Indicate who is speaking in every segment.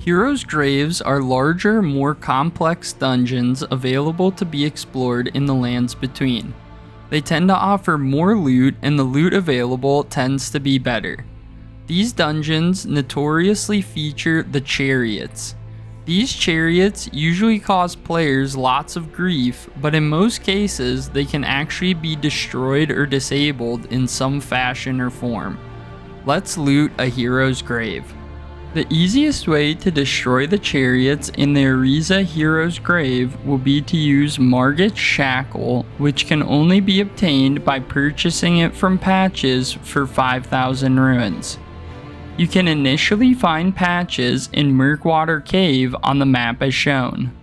Speaker 1: Heroes' Graves are larger, more complex dungeons available to be explored in the lands between. They tend to offer more loot, and the loot available tends to be better. These dungeons notoriously feature the chariots. These chariots usually cause players lots of grief, but in most cases they can actually be destroyed or disabled in some fashion or form. Let's loot a hero's grave. The easiest way to destroy the chariots in the Auriza hero's grave will be to use Margit Shackle, which can only be obtained by purchasing it from patches for 5,000 ruins. You can initially find patches in Murkwater Cave on the map as shown.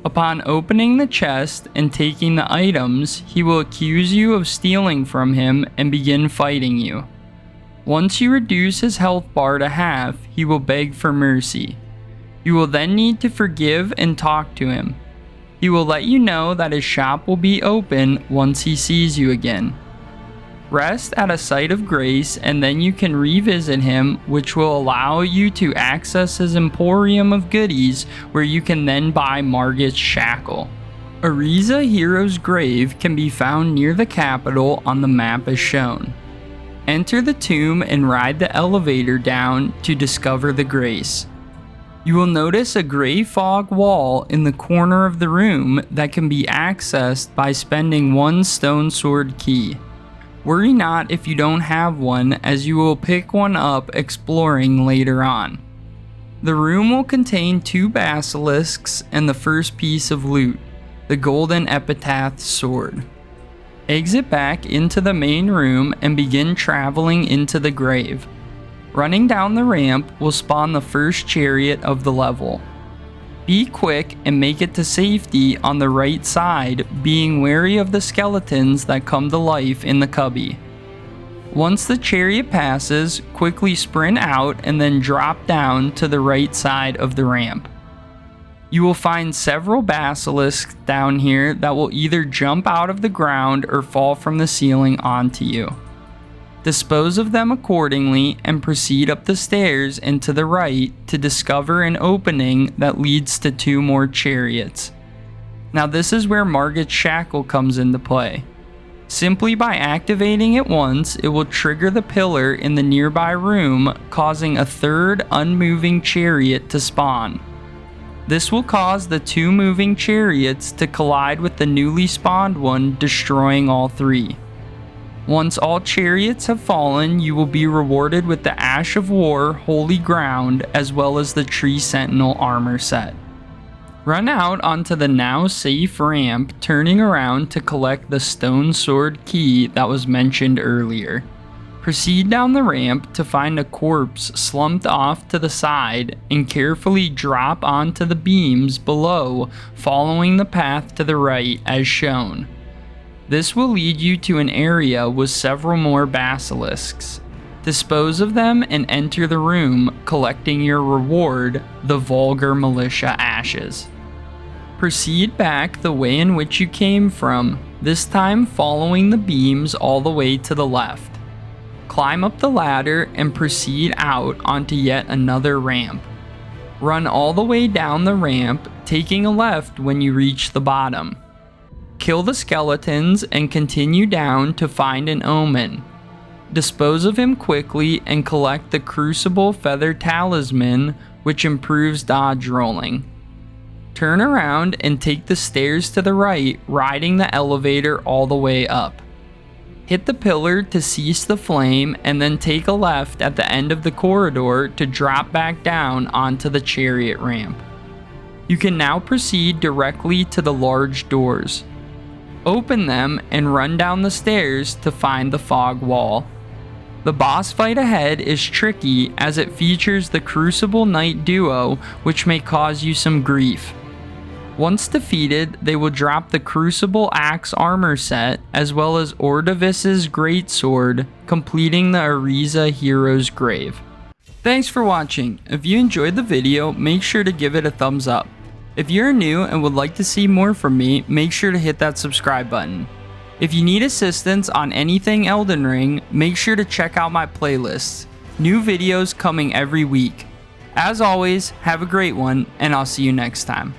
Speaker 1: Upon opening the chest and taking the items, he will accuse you of stealing from him and begin fighting you. Once you reduce his health bar to half, he will beg for mercy. You will then need to forgive and talk to him. He will let you know that his shop will be open once he sees you again. Rest at a site of grace and then you can revisit him, which will allow you to access his emporium of goodies where you can then buy Margit's Shackle. Auriza Hero's Grave can be found near the capital on the map as shown. Enter the tomb and ride the elevator down to discover the grace. You will notice a gray fog wall in the corner of the room that can be accessed by spending one stone sword key. Worry not if you don't have one, as you will pick one up exploring later on. The room will contain 2 basilisks and the first piece of loot, the golden epitaph sword. Exit back into the main room and begin traveling into the grave. Running down the ramp will spawn the first chariot of the level. Be quick and make it to safety on the right side, being wary of the skeletons that come to life in the cubby. Once the chariot passes, quickly sprint out and then drop down to the right side of the ramp. You will find several basilisks down here that will either jump out of the ground or fall from the ceiling onto you. Dispose of them accordingly and proceed up the stairs and to the right to discover an opening that leads to 2 more chariots. Now this is where Margit's Shackle comes into play. Simply by activating it once, it will trigger the pillar in the nearby room, causing a 3rd unmoving chariot to spawn. This will cause the 2 moving chariots to collide with the newly spawned one, destroying all 3. Once all chariots have fallen, you will be rewarded with the Ash of War Holy Ground as well as the Tree Sentinel armor set. Run out onto the now safe ramp, turning around to collect the stone sword key that was mentioned earlier. Proceed down the ramp to find a corpse slumped off to the side and carefully drop onto the beams below, following the path to the right as shown. This will lead you to an area with several more basilisks. Dispose of them and enter the room, collecting your reward, the Vulgar Militia Ashes. Proceed back the way in which you came from, this time following the beams all the way to the left. Climb up the ladder and proceed out onto yet another ramp. Run all the way down the ramp, taking a left when you reach the bottom. Kill the skeletons and continue down to find an omen. Dispose of him quickly and collect the Crucible Feather Talisman, which improves dodge rolling. Turn around and take the stairs to the right, riding the elevator all the way up. Hit the pillar to cease the flame and then take a left at the end of the corridor to drop back down onto the chariot ramp. You can now proceed directly to the large doors. Open them and run down the stairs to find the fog wall. The boss fight ahead is tricky as it features the Crucible Knight duo, which may cause you some grief. Once defeated, they will drop the Crucible Axe armor set as well as Ordovis's Greatsword, completing the Auriza Hero's Grave. Thanks for watching. If you enjoyed the video, make sure to give it a thumbs up. If you're new and would like to see more from me, make sure to hit that subscribe button. If you need assistance on anything Elden Ring, make sure to check out my playlists. New videos coming every week. As always, have a great one, and I'll see you next time.